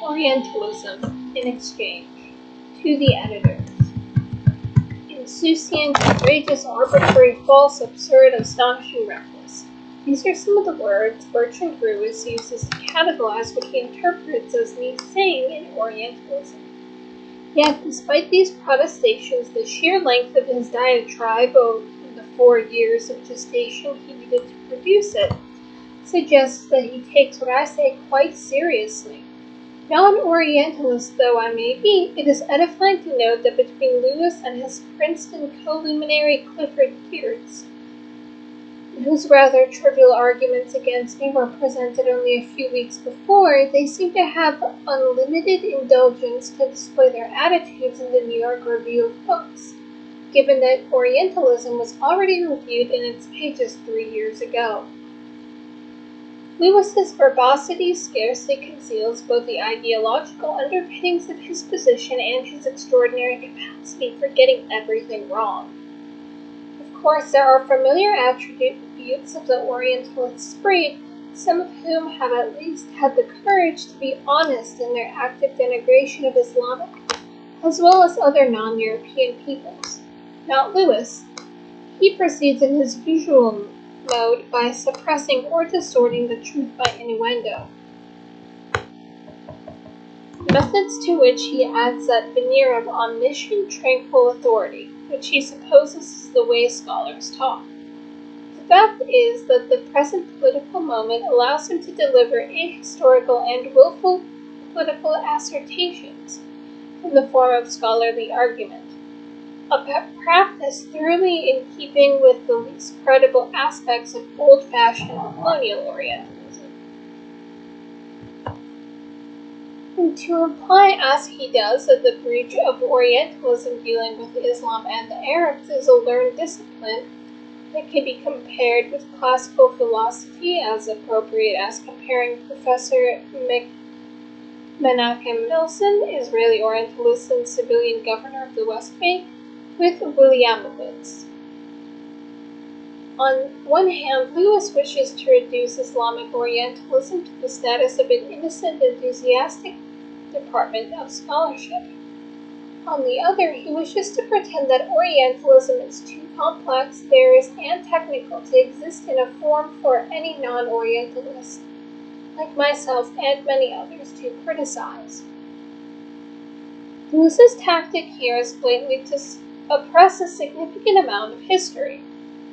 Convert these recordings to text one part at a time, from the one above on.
Orientalism in exchange. To the editors. Insouciant, outrageous, arbitrary, false, absurd, astonishing, reckless. These are some of the words Bertrand Ruiz uses to categorize what he interprets as me saying in Orientalism. Yet, despite these protestations, the sheer length of his diatribe over the 4 years of gestation he needed to produce it suggests that he takes what I say quite seriously. Non-Orientalist though I may be, it is edifying to note that between Lewis and his Princeton co-luminary Clifford Geertz, whose rather trivial arguments against me were presented only a few weeks before, they seem to have unlimited indulgence to display their attitudes in the New York Review of Books, given that Orientalism was already reviewed in its pages 3 years ago. Lewis's verbosity scarcely conceals both the ideological underpinnings of his position and his extraordinary capacity for getting everything wrong. Of course, there are familiar attributes of the Orientalist breed, some of whom have at least had the courage to be honest in their active denigration of Islamic, as well as other non-European peoples. Not Lewis. He proceeds in his usual mode by suppressing or distorting the truth by innuendo. Methods to which he adds that veneer of omniscient, tranquil authority, which he supposes is the way scholars talk. The fact is that the present political moment allows him to deliver ahistorical and willful political assertions in the form of scholarly argument, a practice thoroughly in keeping with the least credible aspects of old-fashioned colonial Orientalism. And to imply, as he does, that the breach of Orientalism dealing with Islam and the Arabs is a learned discipline that can be compared with classical philosophy, as appropriate as comparing Professor Menachem Nelson, Israeli Orientalist and civilian governor of the West Bank, with Williamovitz. On one hand, Lewis wishes to reduce Islamic Orientalism to the status of an innocent, enthusiastic department of scholarship. On the other, he wishes to pretend that Orientalism is too complex, various, and technical to exist in a form for any non-Orientalist, like myself and many others, to criticize. Lewis's tactic here is blatantly to oppress a significant amount of history.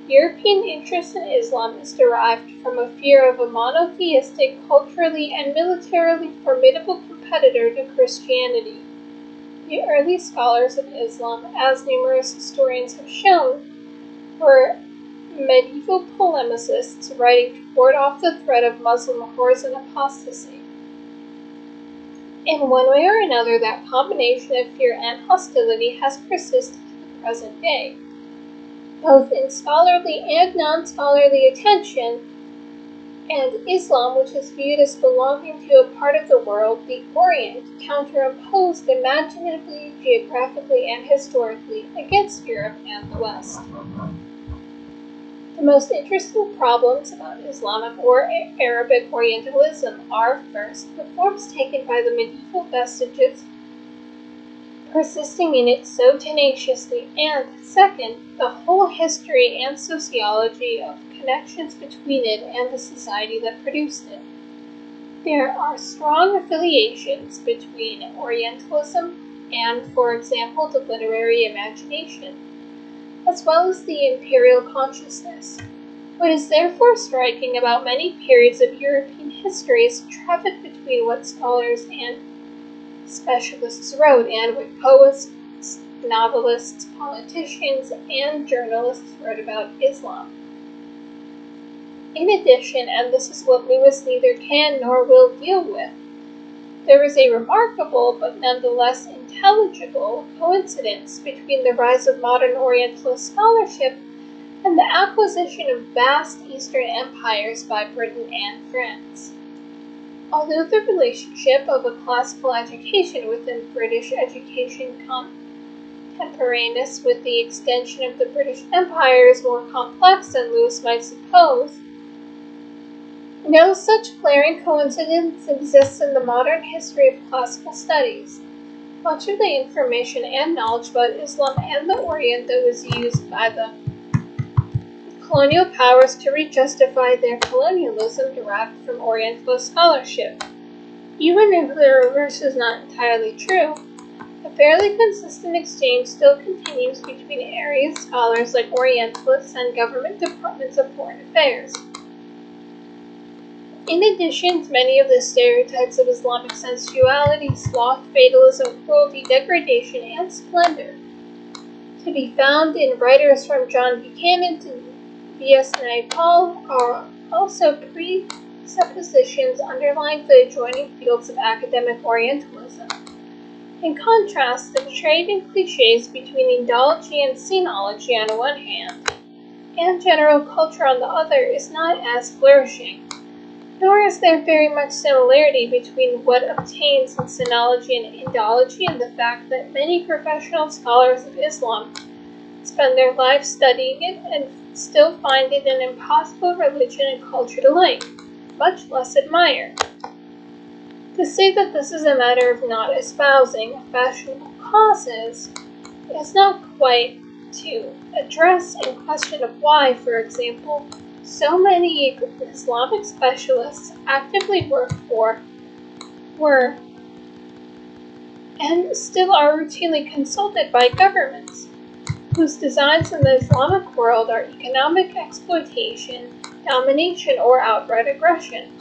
European interest in Islam is derived from a fear of a monotheistic, culturally and militarily formidable competitor to Christianity. The early scholars of Islam, as numerous historians have shown, were medieval polemicists writing to ward off the threat of Muslim horrors and apostasy. In one way or another, that combination of fear and hostility has persisted to the present day. Both in scholarly and non-scholarly attention, and Islam, which is viewed as belonging to a part of the world, the Orient, counterimposed imaginatively, geographically, and historically against Europe and the West. The most interesting problems about Islamic or Arabic Orientalism are, first, the forms taken by the medieval vestiges persisting in it so tenaciously, and, second, the whole history and sociology of connections between it and the society that produced it. There are strong affiliations between Orientalism and, for example, the literary imagination, as well as the imperial consciousness. What is therefore striking about many periods of European history is the traffic between what scholars and specialists wrote and what poets, novelists, politicians, and journalists wrote about Islam. In addition, and this is what Lewis neither can nor will deal with, there is a remarkable but nonetheless intelligible coincidence between the rise of modern Orientalist scholarship and the acquisition of vast Eastern empires by Britain and France. Although the relationship of a classical education within British education contemporaneous with the extension of the British Empire is more complex than Lewis might suppose, No such glaring coincidence exists in the modern history of classical studies. Much of the information and knowledge about Islam and the Orient that was used by the colonial powers to re-justify their colonialism derived from Orientalist scholarship. Even if the reverse is not entirely true, a fairly consistent exchange still continues between area scholars like Orientalists and government departments of foreign affairs. In addition to many of the stereotypes of Islamic sensuality, sloth, fatalism, cruelty, degradation, and splendor, to be found in writers from John Buchanan to V.S. Naipaul, are also presuppositions underlying the adjoining fields of academic Orientalism. In contrast, the trade in cliches between Indology and Scenology on one hand, and general culture on the other, is not as flourishing. Nor is there very much similarity between what obtains in Scenology and Indology and the fact that many professional scholars of Islam spend their lives studying it and still find it an impossible religion and culture to like, much less admire. To say that this is a matter of not espousing fashionable causes is not quite to address and question of why, for example, so many Islamic specialists actively work for, were, and still are routinely consulted by governments, whose designs in the Islamic world are economic exploitation, domination, or outright aggression.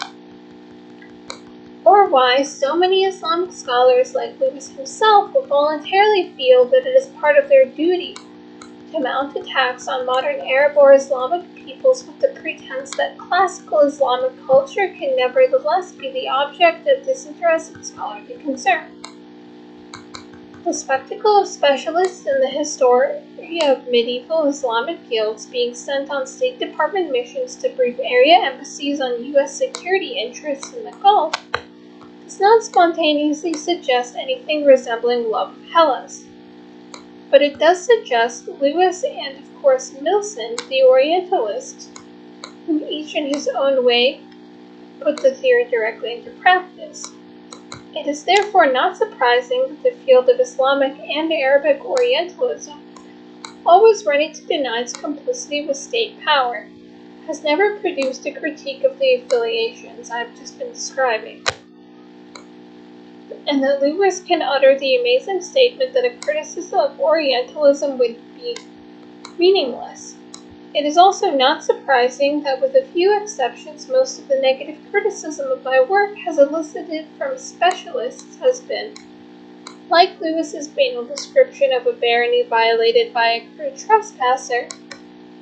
Or why so many Islamic scholars like Lewis himself will voluntarily feel that it is part of their duty to mount attacks on modern Arab or Islamic peoples with the pretense that classical Islamic culture can nevertheless be the object of disinterested scholarly concern. The spectacle of specialists in the history of medieval Islamic guilds being sent on State Department missions to brief area embassies on U.S. security interests in the Gulf does not spontaneously suggest anything resembling love of Hellas. But it does suggest Lewis and, of course, Milson, the Orientalists, who each in his own way put the theory directly into practice. It is therefore not surprising that the field of Islamic and Arabic Orientalism, always ready to deny its complicity with state power, has never produced a critique of the affiliations I have just been describing, and that Lewis can utter the amazing statement that a criticism of Orientalism would be meaningless. It is also not surprising that, with a few exceptions, most of the negative criticism of my work has elicited from specialists has been, like Lewis's banal description of a barony violated by a crude trespasser.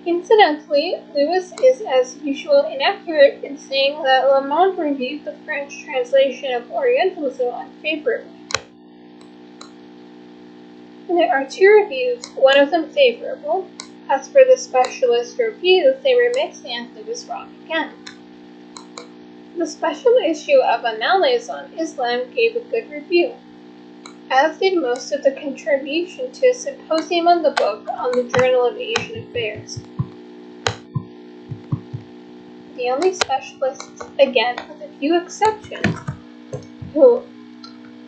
Incidentally, Lewis is, as usual, inaccurate in saying that Le Monde reviewed the French translation of Orientalism unfavorably. There are two reviews, one of them favorable. As for the specialist reviews, they were mixed and Lewis wrong again. The special issue of Annales on Islam gave a good review, as did most of the contribution to a symposium on the book on the Journal of Asian Affairs. The only specialists, again with a few exceptions, who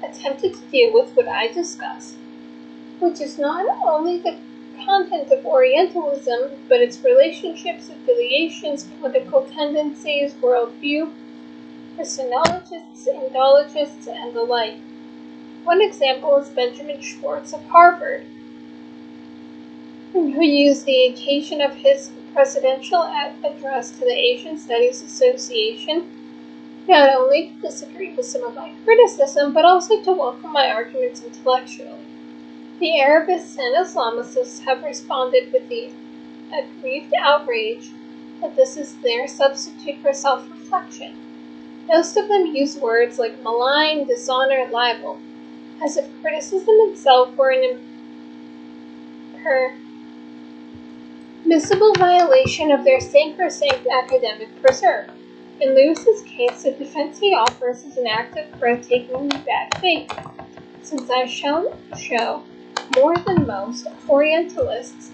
attempted to deal with what I discuss, which is not only the content of Orientalism, but its relationships, affiliations, political tendencies, worldview, personologists, Indologists, and the like. One example is Benjamin Schwartz of Harvard, who used the occasion of his presidential address to the Asian Studies Association not only to disagree with some of my criticism, but also to welcome my arguments intellectually. The Arabists and Islamicists have responded with the aggrieved outrage that this is their substitute for self-reflection. Most of them use words like malign, dishonor, libel, as if criticism itself were an impermissible violation of their sacrosanct academic preserve. In Lewis's case, the defense he offers is an act of breathtakingly bad faith, since I shall show, more than most Orientalists,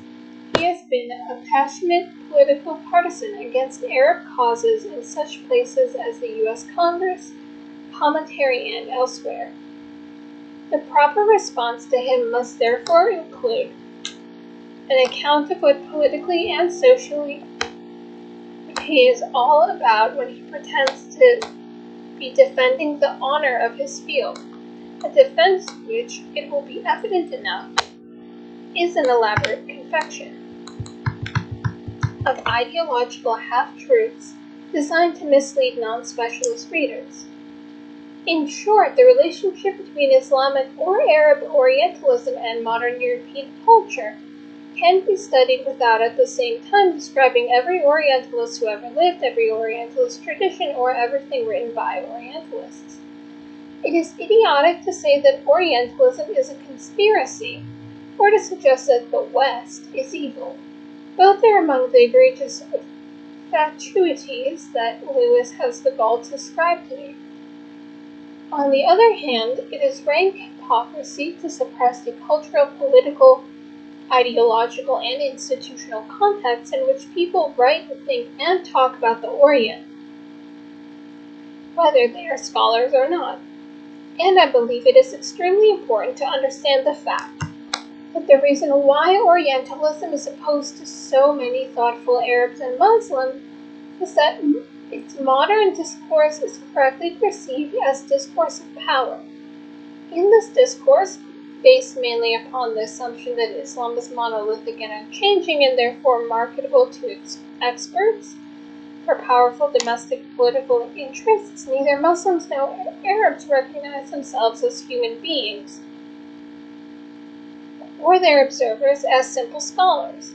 he has been a passionate political partisan against Arab causes in such places as the U.S. Congress, commentary, and elsewhere. The proper response to him must therefore include an account of what politically and socially he is all about when he pretends to be defending the honor of his field, a defense which, it will be evident enough, is an elaborate confection of ideological half-truths designed to mislead non-specialist readers. In short, the relationship between Islamic or Arab Orientalism and modern European culture can be studied without at the same time describing every Orientalist who ever lived, every Orientalist tradition, or everything written by Orientalists. It is idiotic to say that Orientalism is a conspiracy, or to suggest that the West is evil. Both are among the egregious fatuities that Lewis has the gall to ascribe to me. On the other hand, it is rank hypocrisy to suppress the cultural, political, ideological, and institutional contexts in which people write, think, and talk about the Orient, whether they are scholars or not. And I believe it is extremely important to understand the fact that the reason why Orientalism is opposed to so many thoughtful Arabs and Muslims is that its modern discourse is correctly perceived as discourse of power. In this discourse, based mainly upon the assumption that Islam is monolithic and unchanging and therefore marketable to experts for powerful domestic political interests, neither Muslims nor Arabs recognize themselves as human beings, or their observers as simple scholars.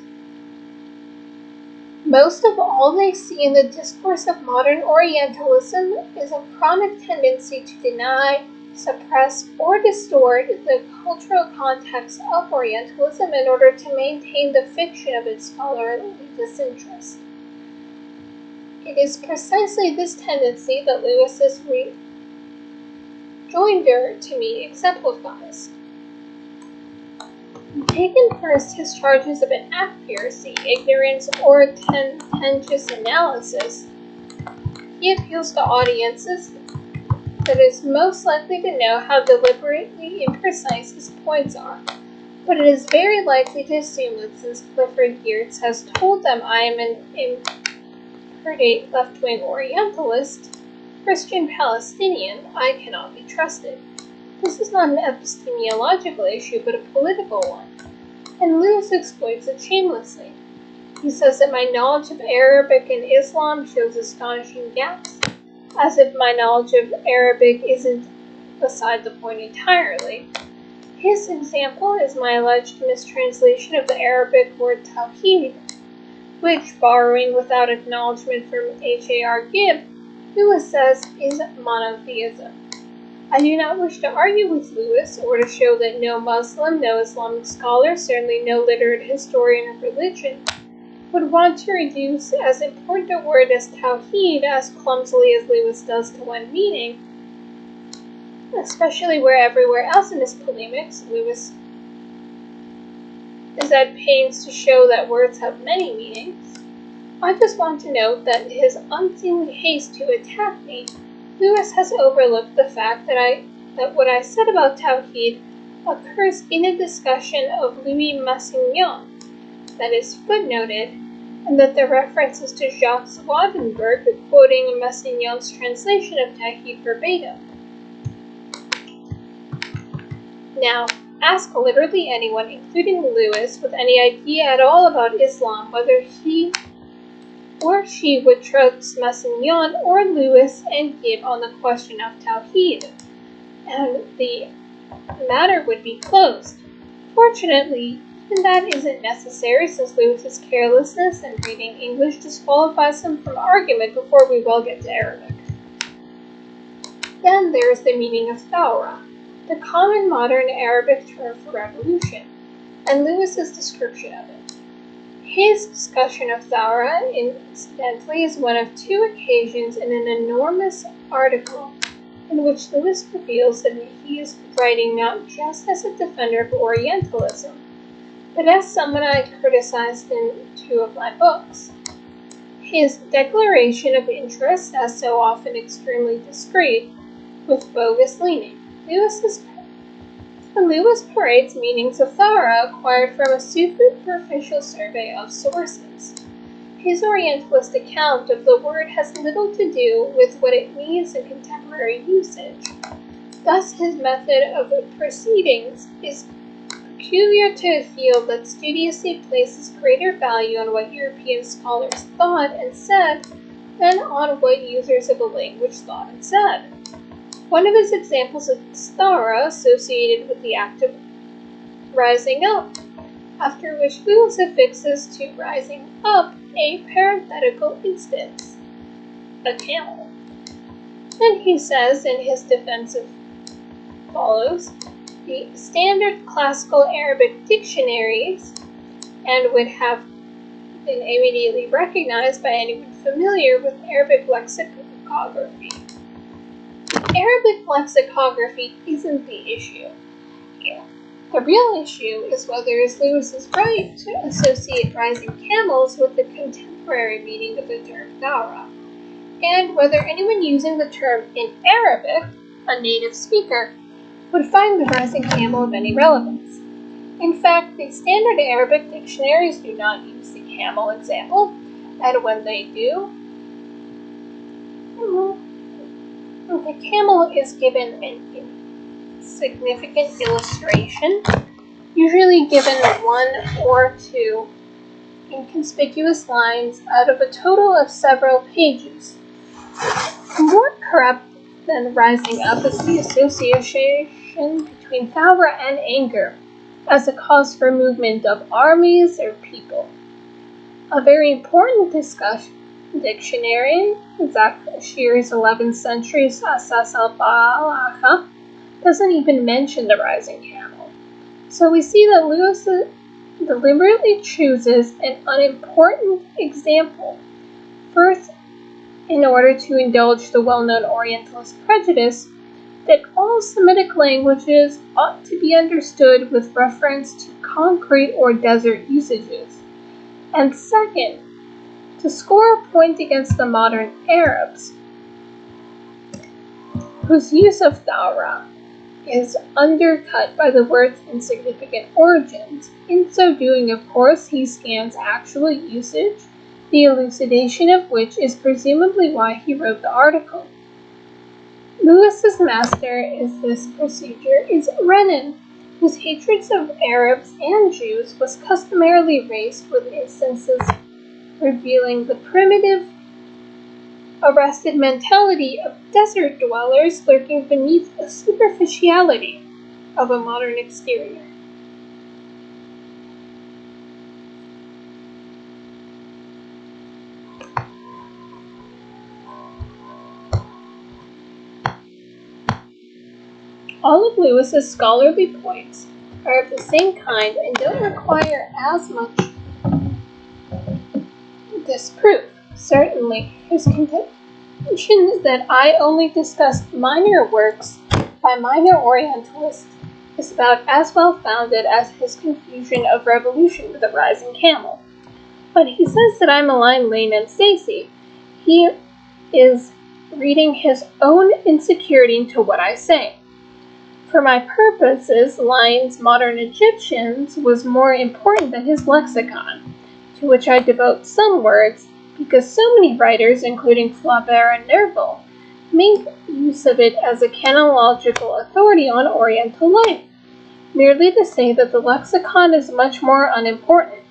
Most of all they see in the discourse of modern Orientalism is a chronic tendency to deny, suppress, or distort the cultural context of Orientalism in order to maintain the fiction of its scholarly disinterest. It is precisely this tendency that Lewis's rejoinder to me exemplifies. Taken first, his charges of inaccuracy, ignorance, or tendentious analysis, he appeals to audiences that is most likely to know how deliberately imprecise his points are. But it is very likely to assume that since Clifford Geertz has told them I am an imperdate left-wing Orientalist, Christian Palestinian, I cannot be trusted. This is not an epistemological issue, but a political one, and Lewis exploits it shamelessly. He says that my knowledge of Arabic and Islam shows astonishing gaps, as if my knowledge of Arabic isn't beside the point entirely. His example is my alleged mistranslation of the Arabic word tawhid, which, borrowing without acknowledgement from H.A.R. Gibb, Lewis says is monotheism. I do not wish to argue with Lewis, or to show that no Muslim, no Islamic scholar, certainly no literate historian of religion, would want to reduce as important a word as tawhid as clumsily as Lewis does to one meaning, especially where everywhere else in his polemics, Lewis is at pains to show that words have many meanings. I just want to note that in his unseemly haste to attack me, Lewis has overlooked the fact that what I said about tawhid occurs in a discussion of Louis Massignon, that is footnoted, and that the reference is to Jacques Swadenberg quoting Massignon's translation of tawhid verbatim. Now, ask literally anyone, including Lewis, with any idea at all about Islam, whether he or she would trust Massignon or Lewis and Gibb on the question of tawhid, and the matter would be closed. Fortunately, even that isn't necessary, since Lewis's carelessness in reading English disqualifies him from argument before we well get to Arabic. Then there is the meaning of thawra, the common modern Arabic term for revolution, and Lewis's description of it. His discussion of thawra, incidentally, is one of two occasions in an enormous article in which Lewis reveals that he is writing not just as a defender of Orientalism, But as someone I criticized in 2 of my books, his declaration of interest, as so often extremely discreet, with bogus leaning. Lewis parades meanings of Thara acquired from a superficial survey of sources. His Orientalist account of the word has little to do with what it means in contemporary usage. Thus, his method of proceedings is peculiar to a field that studiously places greater value on what European scholars thought and said than on what users of a language thought and said. One of his examples is Thara, associated with the act of rising up, after which Lewis affixes to rising up a parenthetical instance, a camel. Then he says in his defense of follows, the standard classical Arabic dictionaries, and would have been immediately recognized by anyone familiar with Arabic lexicography. Arabic lexicography isn't the issue here. The real issue is whether Lewis is right to associate rising camels with the contemporary meaning of the term Thara, and whether anyone using the term in Arabic, a native speaker, would find the rising camel of any relevance. In fact, the standard Arabic dictionaries do not use the camel example, and when they do, the camel is given an insignificant illustration, usually given 1 or 2 inconspicuous lines out of a total of several pages. More corrupt than rising up is the association between Thawra and anger as a cause for movement of armies or people. A very important dictionary, Zakshir's 11th century Asas al-Balacha, doesn't even mention the rising camel. So we see that Lewis deliberately chooses an unimportant example, first in order to indulge the well-known Orientalist prejudice that all Semitic languages ought to be understood with reference to concrete or desert usages, and second, to score a point against the modern Arabs, whose use of Thawra is undercut by the word's insignificant origins. In so doing, of course, he scans actual usage, the elucidation of which is presumably why he wrote the article. Lewis's master in this procedure is Renan, whose hatreds of Arabs and Jews was customarily raced with instances revealing the primitive, arrested mentality of desert dwellers lurking beneath the superficiality of a modern exterior. All of Lewis's scholarly points are of the same kind and don't require as much disproof. Certainly, his contention that I only discussed minor works by minor Orientalists is about as well founded as his confusion of revolution with the rising camel. When he says that I malign Lane and Stacy, he is reading his own insecurity into what I say. For my purposes, Lane's Modern Egyptians was more important than his lexicon, to which I devote some words because so many writers, including Flaubert and Nerval, make use of it as a canological authority on Oriental life, merely to say that the lexicon is much more unimportant.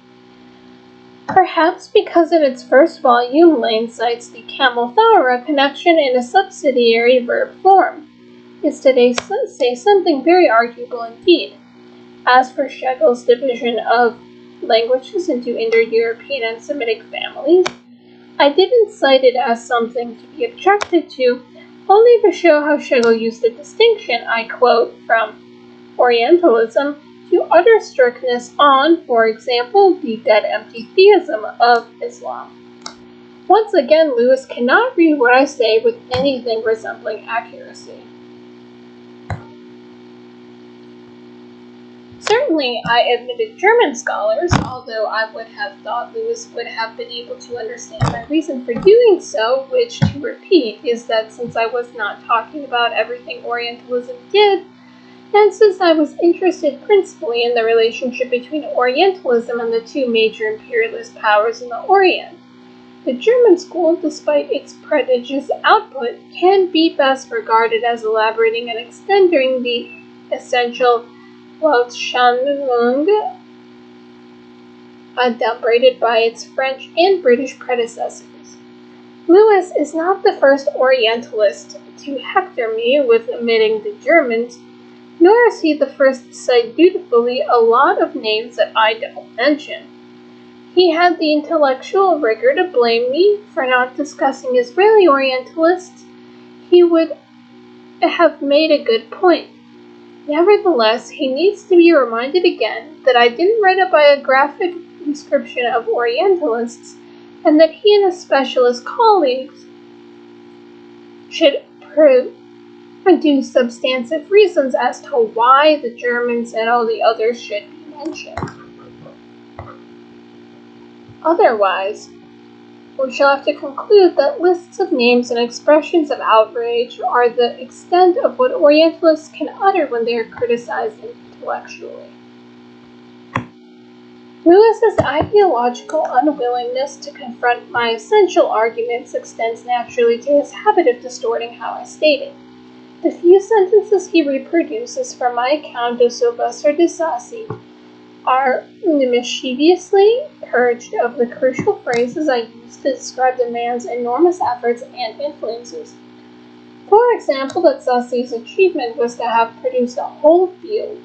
Perhaps because in its first volume, Lane cites the camel-Thawra connection in a subsidiary verb form, is today say something very arguable indeed. As for Schegel's division of languages into Indo-European and Semitic families, I didn't cite it as something to be objected to, only to show how Schegel used the distinction I quote from Orientalism to utter strictness on, for example, the dead empty theism of Islam. Once again, Lewis cannot read what I say with anything resembling accuracy. Certainly, I admitted German scholars, although I would have thought Lewis would have been able to understand my reason for doing so, which, to repeat, is that since I was not talking about everything Orientalism did, and since I was interested principally in the relationship between Orientalism and the two major imperialist powers in the Orient, the German school, despite its prodigious output, can be best regarded as elaborating and extending the essential Weltanschauung adumbrated by its French and British predecessors. Lewis is not the first Orientalist to hector me with omitting the Germans, nor is he the first to cite dutifully a lot of names that I don't mention. He had the intellectual rigor to blame me for not discussing Israeli Orientalists. He would have made a good point. Nevertheless, he needs to be reminded again that I didn't write a biographic description of Orientalists, and that he and his specialist colleagues should produce substantive reasons as to why the Germans and all the others should be mentioned. Otherwise, we shall have to conclude that lists of names and expressions of outrage are the extent of what Orientalists can utter when they are criticized intellectually. Lewis's ideological unwillingness to confront my essential arguments extends naturally to his habit of distorting how I state it. The few sentences he reproduces from my account of Sylvester de Sacy are mischievously purged of the crucial phrases I used to describe the man's enormous efforts and influences. For example, that Sacy's achievement was to have produced a whole field.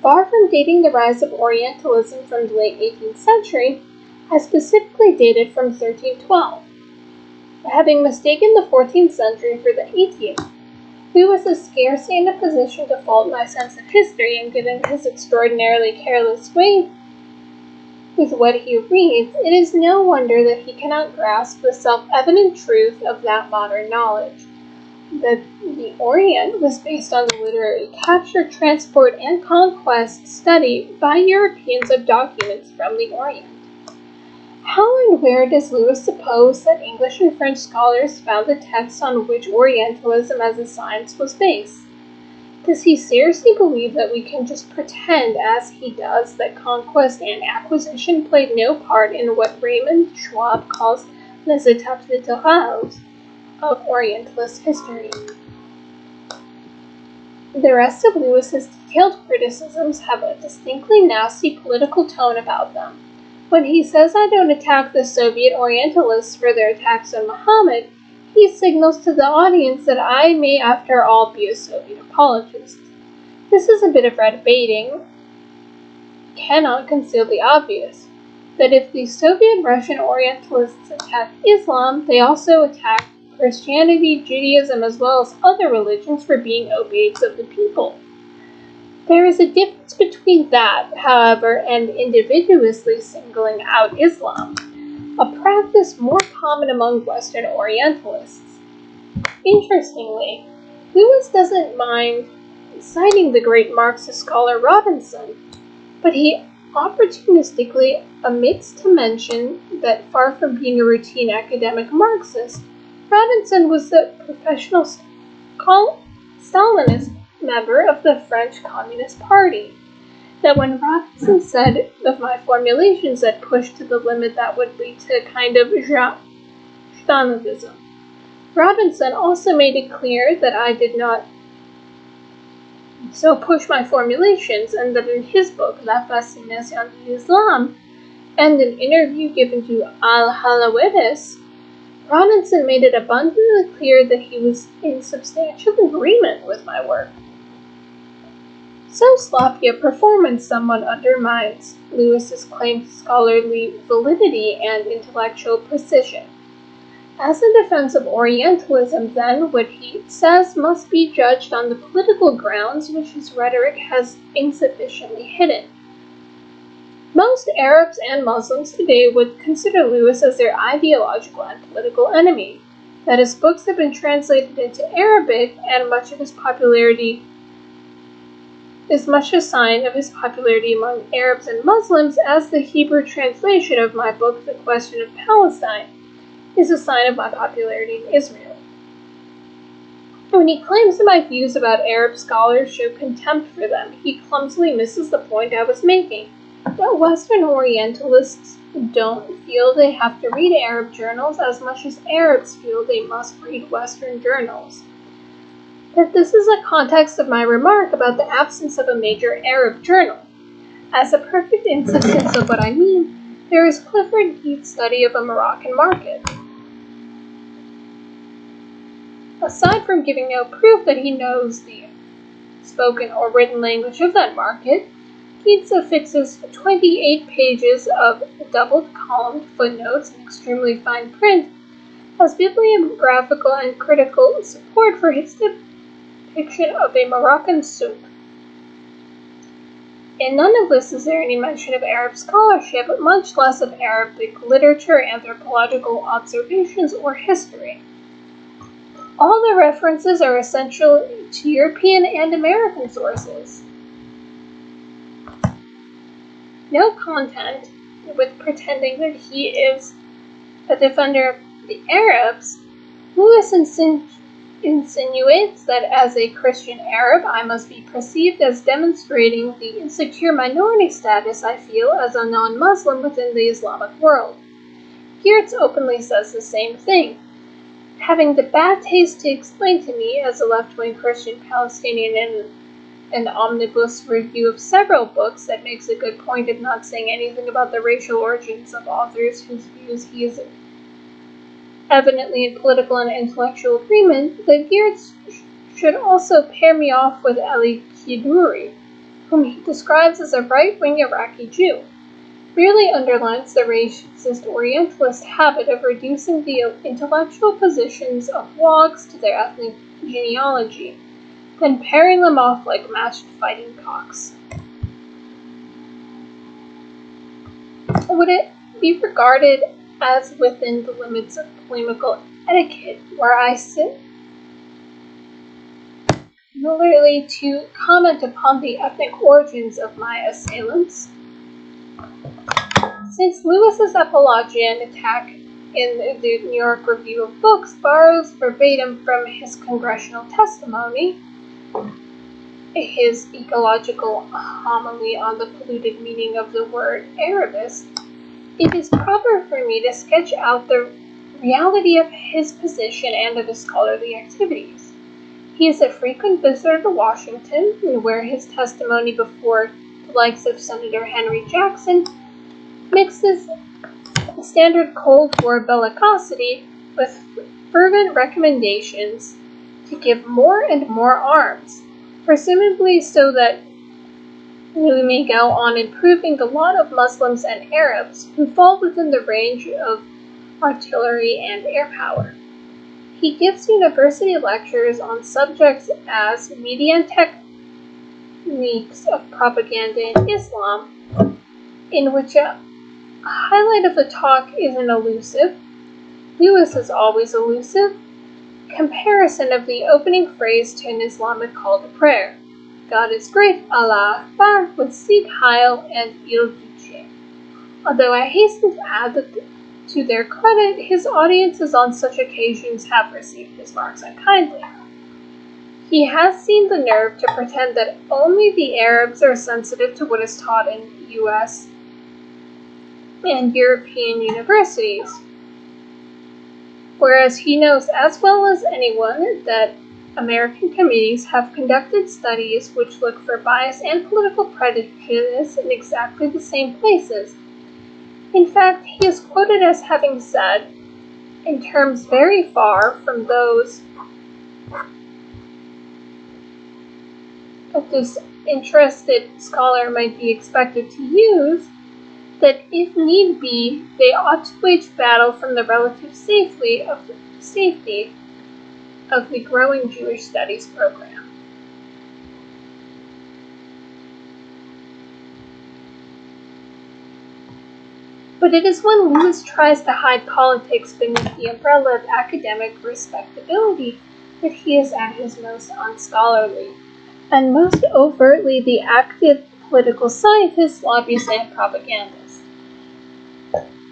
Far from dating the rise of Orientalism from the late 18th century, I specifically dated from 1312. Having mistaken the 14th century for the 18th, Lewis is scarcely in a position to fault my sense of history, and given his extraordinarily careless way with what he reads, it is no wonder that he cannot grasp the self-evident truth of that modern knowledge, that the Orient was based on the literary capture, transport, and conquest study by Europeans of documents from the Orient. How and where does Lewis suppose that English and French scholars found the texts on which Orientalism as a science was based? Does he seriously believe that we can just pretend, as he does, that conquest and acquisition played no part in what Raymond Schwab calls les étapes littorales of Orientalist history? The rest of Lewis's detailed criticisms have a distinctly nasty political tone about them. When he says I don't attack the Soviet Orientalists for their attacks on Muhammad, he signals to the audience that I may after all be a Soviet apologist. This is a bit of red baiting, cannot conceal the obvious, that if the Soviet Russian Orientalists attack Islam, they also attack Christianity, Judaism, as well as other religions for being opiates of the people. There is a difference between that, however, and individuously singling out Islam, a practice more common among Western Orientalists. Interestingly, Lewis doesn't mind citing the great Marxist scholar Robinson, but he opportunistically omits to mention that far from being a routine academic Marxist, Robinson was the professional Stalinist member of the French Communist Party. That when Robinson said of my formulations that pushed to the limit that would lead to a kind of Stalinism, Robinson also made it clear that I did not so push my formulations, and that in his book, La Fascination d'Islam, and an interview given to Al-Halawetis, Robinson made it abundantly clear that he was in substantial agreement with my work. So sloppy a performance somewhat undermines Lewis's claim to scholarly validity and intellectual precision. As a defense of Orientalism, then, what he says must be judged on the political grounds which his rhetoric has insufficiently hidden. Most Arabs and Muslims today would consider Lewis as their ideological and political enemy, that his books have been translated into Arabic, and much of his popularity is much a sign of his popularity among Arabs and Muslims as the Hebrew translation of my book, The Question of Palestine, is a sign of my popularity in Israel. When he claims that my views about Arab scholars show contempt for them, he clumsily misses the point I was making, that Western Orientalists don't feel they have to read Arab journals as much as Arabs feel they must read Western journals. That this is the context of my remark about the absence of a major Arab journal. As a perfect instance of what I mean, there is Clifford Geertz's study of a Moroccan market. Aside from giving no proof that he knows the spoken or written language of that market, Geertz affixes 28 pages of double-columned footnotes in extremely fine print as bibliographical and critical support for his depiction of a Moroccan soup. In none of this is there any mention of Arab scholarship, much less of Arabic literature, anthropological observations, or history. All the references are essential to European and American sources. No content with pretending that he is a defender of the Arabs. Lewis insinuates that as a Christian Arab, I must be perceived as demonstrating the insecure minority status I feel as a non-Muslim within the Islamic world. Geertz openly says the same thing. Having the bad taste to explain to me, as a left-wing Christian Palestinian in an omnibus review of several books that makes a good point of not saying anything about the racial origins of authors whose views he is evidently in political and intellectual agreement, that Geertz should also pair me off with Ali Kiduri, whom he describes as a right-wing Iraqi Jew, really underlines the racist Orientalist habit of reducing the intellectual positions of wogs to their ethnic genealogy, then pairing them off like matched fighting cocks. Would it be regarded as within the limits of polemical etiquette where I sit similarly to comment upon the ethnic origins of my assailants? Since Lewis's apologia and attack in the New York Review of Books borrows verbatim from his congressional testimony, his ecological homily on the polluted meaning of the word Arabist, it is proper for me to sketch out the reality of his position and of his scholarly activities. He is a frequent visitor to Washington, where his testimony before the likes of Senator Henry Jackson mixes standard Cold War bellicosity with fervent recommendations to give more and more arms, presumably so that we may go on improving the lot of Muslims and Arabs who fall within the range of artillery and air power. He gives university lectures on subjects as media and techniques of propaganda in Islam, in which a highlight of the talk is an elusive, Lewis is always elusive, comparison of the opening phrase to an Islamic call to prayer. God is great, Allah Akbar, with Sikh Heil and Il Duce. Although I hasten to add that to their credit, his audiences on such occasions have received his remarks unkindly. He has seen the nerve to pretend that only the Arabs are sensitive to what is taught in U.S. and European universities, whereas he knows as well as anyone that American committees have conducted studies which look for bias and political prejudice in exactly the same places. In fact, he is quoted as having said, in terms very far from those a disinterested scholar might be expected to use, that if need be, they ought to wage battle from the relative safety of the growing Jewish studies program. But it is when Lewis tries to hide politics beneath the umbrella of academic respectability that he is at his most unscholarly. and most overtly the active political scientists, lobbyists, and propagandists.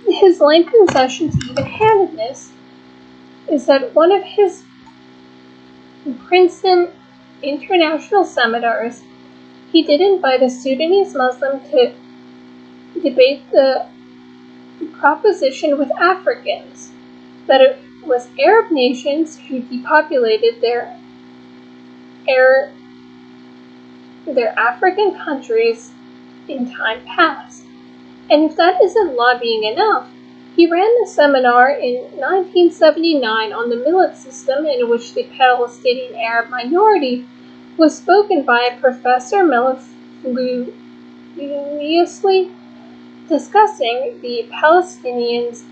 His lame concession to even-handedness is that one of his Princeton international seminars, he did invite a Sudanese Muslim to debate the proposition with Africans that it was Arab nations who depopulated their African countries in time past. And if that isn't lobbying enough, he ran a seminar in 1979 on the millet system in which the Palestinian Arab minority was spoken by a professor mellifluously discussing the Palestinians'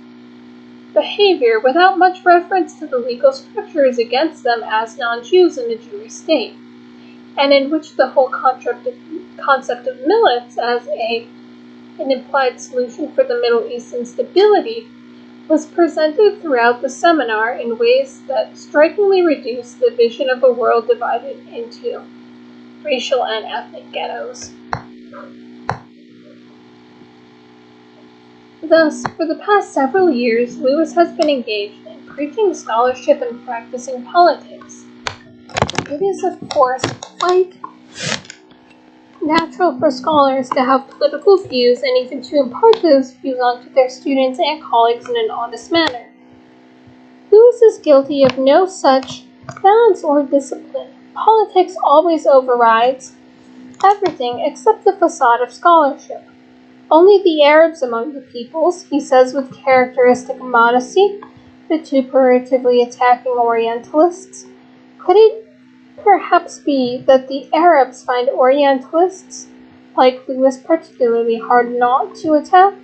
behavior without much reference to the legal structures against them as non-Jews in a Jewish state, and in which the whole concept of millets as an implied solution for the Middle East instability was presented throughout the seminar in ways that strikingly reduced the vision of a world divided into racial and ethnic ghettos. Thus, for the past several years, Lewis has been engaged in preaching scholarship and practicing politics. It is, of course, quite natural for scholars to have political views and even to impart those views onto their students and colleagues in an honest manner. Lewis is guilty of no such balance or discipline. Politics always overrides everything except the facade of scholarship. Only the Arabs among the peoples, he says with characteristic modesty, vituperatively attacking Orientalists. Could it perhaps be that the Arabs find Orientalists, like Lewis, particularly hard not to attack,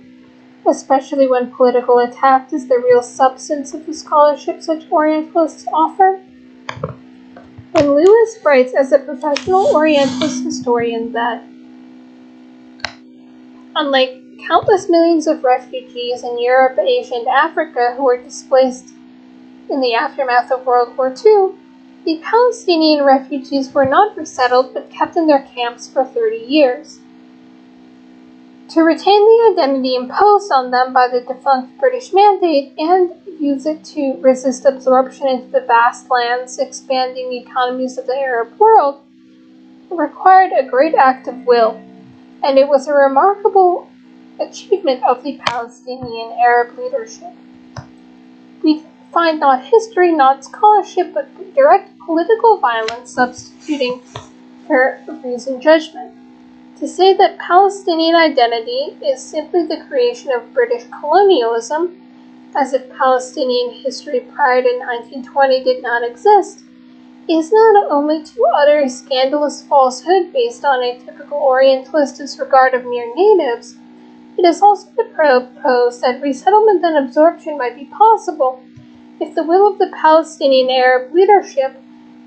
especially when political attack is the real substance of the scholarship such Orientalists offer? When Lewis writes as a professional Orientalist historian that, unlike countless millions of refugees in Europe, Asia, and Africa who were displaced in the aftermath of World War II, the Palestinian refugees were not resettled but kept in their camps for 30 years. To retain the identity imposed on them by the defunct British Mandate and use it to resist absorption into the vast lands expanding the economies of the Arab world required a great act of will, and it was a remarkable achievement of the Palestinian Arab leadership. We find not history, not scholarship, but direct political violence substituting for reasoned judgment. To say that Palestinian identity is simply the creation of British colonialism, as if Palestinian history prior to 1920 did not exist, is not only to utter a scandalous falsehood based on a typical Orientalist disregard of mere natives, it is also to propose that resettlement and absorption might be possible if the will of the Palestinian Arab leadership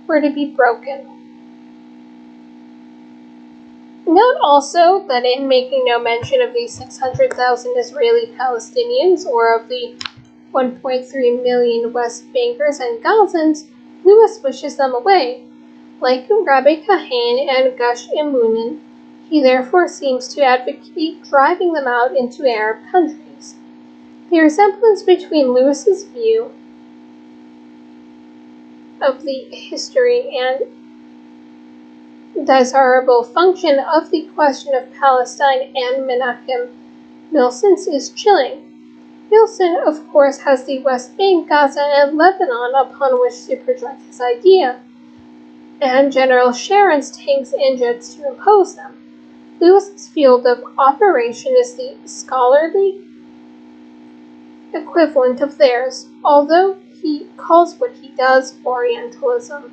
were to be broken. Note also that in making no mention of the 600,000 Israeli Palestinians or of the 1.3 million West Bankers and Gazans, Lewis wishes them away. Like Rabbi Kahane and Gush Emunin, he therefore seems to advocate driving them out into Arab countries. The resemblance between Lewis's view of the history and desirable function of the question of Palestine and Menachem Milson's is chilling. Milson, of course, has the West Bank, Gaza, and Lebanon upon which to project his idea, and General Sharon's tanks and jets to impose them. Lewis's field of operation is the scholarly equivalent of theirs, although he calls what he does Orientalism.